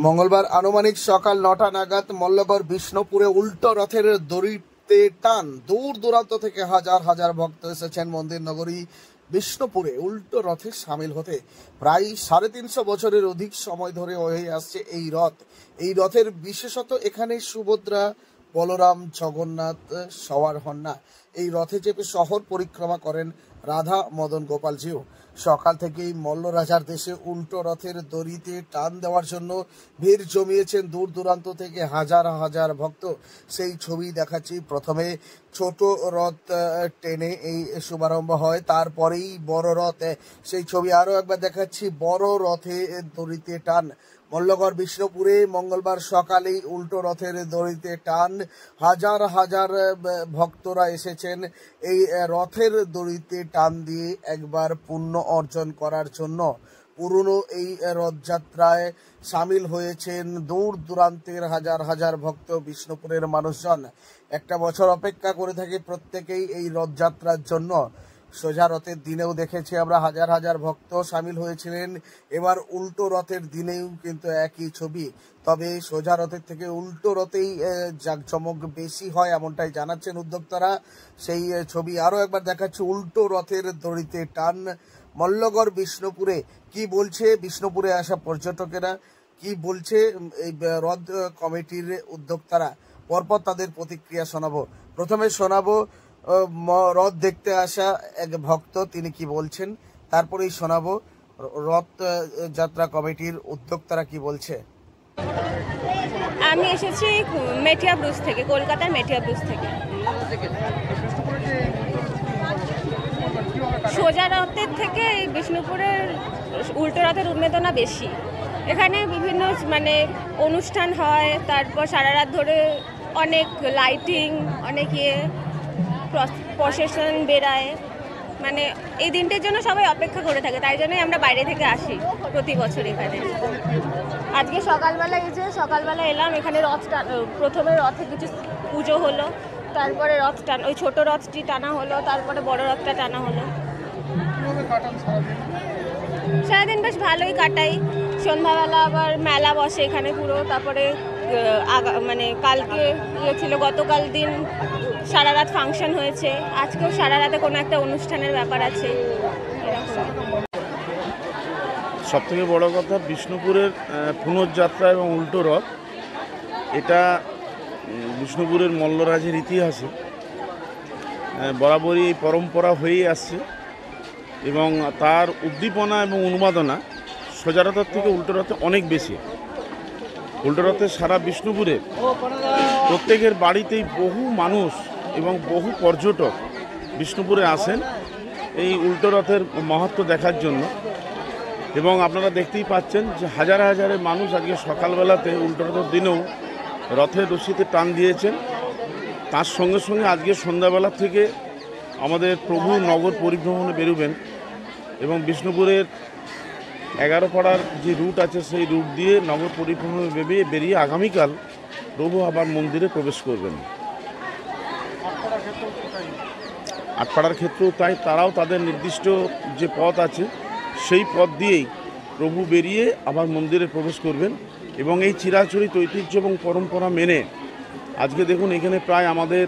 মঙ্গলবার আনুমানিক সকাল ৯টা নাগাদ মল্লগড় বিষ্ণুপুরে উল্টো রথের দড়িতে টান। দূর দূরান্ত থেকে হাজার হাজার ভক্ত এসেছেন মন্দির নগরী বিষ্ণুপুরে উল্টো রথে সামিল হতে। প্রায় ৩৫০ বছরের অধিক সময় ধরে হয়ে আসছে এই রথ। এই রথের বিশেষত এখানে সুভদ্রা, বলরাম, জগন্নাথ সওয়ার হন না। এই রথে চেপে শহর পরিক্রমা করেন রাধা মদন গোপালজিও। সকাল থেকেই মল্ল রাজার দেশে উল্টো রথের দড়িতে টান দেওয়ার জন্য ভিড় জমিয়েছেন দূর দূরান্ত থেকে হাজার হাজার ভক্ত। সেই ছবি দেখাচ্ছি। প্রথমে ছোট রথ টেনে এই শুভারম্ভ হয়, তারপরেই বড় রথ। সেই ছবি আরও একবার দেখাচ্ছি। বড় রথে দড়িতে টান। মল্লগড় বিষ্ণুপুরে মঙ্গলবার সকালেই উল্টো রথের দড়িতে টান। হাজার হাজার ভক্তরা এসেছেন এই রথের দড়িতে টান দিয়ে একবার পুণ্য অর্জন করার জন্য। পুরনো এই রথযাত্রায় সামিল হয়েছেন দূর দূরান্তের হাজার হাজার ভক্ত, বিষ্ণুপুরের মানুষজন। একটা বছর অপেক্ষা করে থাকে প্রত্যেকেই এই রথযাত্রার জন্য। সোজা রথের দিনেও দেখেছি আমরা হাজার হাজার ভক্ত সামিল হয়েছিলেন। এবার উল্টো রথের দিনেও কিন্তু একই ছবি, তবে সোজা রথের থেকে উল্টো রথেই জাঁকজমক বেশি হয় এমনটাই জানাচ্ছেন উদ্যোক্তারা। সেই ছবি আরও একবার দেখাচ্ছি। উল্টো রথের দড়িতে টান। মল্লগড় বিষ্ণুপুরে কি বলছে বিষ্ণুপুরে আসা পর্যটকেরা, কি বলছে এই রথ কমিটির উদ্যোক্তারা, পরপর তাদের প্রতিক্রিয়া শোনাবো। প্রথমে শোনাবো রথ দেখতে আসা এক ভক্ত, তিনি কি বলছেন, তারপরেই শোনাবো রথ যাত্রা কমিটির উদ্যোক্তারা কি বলছে। আমি এসেছি মেটিয়া ব্রুজ থেকে, কলকাতার মেটিয়া ব্রুজ থেকে। সোজা রথের থেকে বিষ্ণুপুরের উল্টো রথের উন্মেদনা বেশি। এখানে বিভিন্ন অনুষ্ঠান হয়, তারপর সারা রাত ধরে অনেক লাইটিং, অনেক প্রসেশন বেরায়। এই দিনটার জন্য সবাই অপেক্ষা করে থাকে, তাই জন্যই আমরা বাইরে থেকে আসি প্রতি বছর এখানে। আজকে সকালবেলা এলাম এখানে। প্রথমে রথে কিছু পুজো হলো, তারপরে ওই ছোট রথটি টানা হলো, তারপরে বড় রথটা টানা হলো। সারাদিন বেশ ভালোই কাটাই। সন্ধ্যাবেলা আবার মেলা বসে এখানে পুরো। তারপরে কালকে ছিল, গতকাল দিন সারা রাত ফাংশন হয়েছে। আজকেও সারা রাতে কোনো একটা অনুষ্ঠানের ব্যাপার আছে। সবথেকে বড় কথা, বিষ্ণুপুরের পুনর্যাত্রা এবং উল্টো রথ, এটা বিষ্ণুপুরের মল্লরাজের ইতিহাসে বরাবরই এই পরম্পরা হয়েই আসছে এবং তার উদ্দীপনা এবং উন্মাদনা সোজা রথের থেকে উল্টো রথে অনেক বেশি। উল্টো রথে সারা বিষ্ণুপুরে প্রত্যেকের বাড়িতেই বহু মানুষ এবং বহু পর্যটক বিষ্ণুপুরে আসেন এই উল্টো রথের মাহাত্ম্য দেখার জন্য। এবং আপনারা দেখতেই পাচ্ছেন যে হাজার হাজারের মানুষ আজকে সকালবেলাতে উল্টো রথের দিনেও রথের রশিতে টান দিয়েছেন। তার সঙ্গে সঙ্গে আজকে সন্ধ্যাবেলা থেকে আমাদের প্রভু নগর পরিভ্রমণে বেরোবেন এবং বিষ্ণুপুরের 11 পাড়ার যে রুট আছে সেই রুট দিয়ে নগর পরিভ্রমণে বেরিয়ে আগামীকাল প্রভু আবার মন্দিরে প্রবেশ করবেন। আটপাড়ার ক্ষেত্রেও তাই, তারাও তাদের নির্দিষ্ট যে পথ আছে সেই পথ দিয়েই প্রভু বেরিয়ে আবার মন্দিরে প্রবেশ করবেন। এবং এই চিরাচরিত ঐতিহ্য এবং পরম্পরা মেনে আজকে দেখুন এখানে প্রায় আমাদের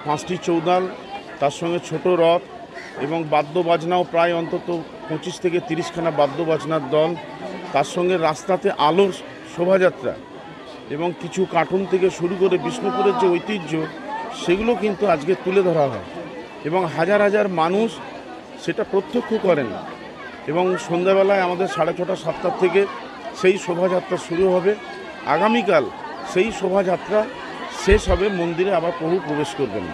5টি চৌদাল, তার সঙ্গে ছোট রথ এবং বাদ্য বাজনাও প্রায় অন্তত 25 থেকে 30খানা বাদ্য বাজনার দল, তার সঙ্গে রাস্তাতে আলোর শোভাযাত্রা এবং কিছু কার্টুন থেকে শুরু করে বিষ্ণুপুরের যে ঐতিহ্য সেগুলো কিন্তু আজকে তুলে ধরা হয় এবং হাজার হাজার মানুষ সেটা প্রত্যক্ষ করেন। এবং সন্ধ্যাবেলায় আমাদের 6:30 7টার থেকে সেই শোভাযাত্রা শুরু হবে। আগামীকাল সেই শোভাযাত্রা শেষ হবে, মন্দিরে আবার প্রভু প্রবেশ করবেন।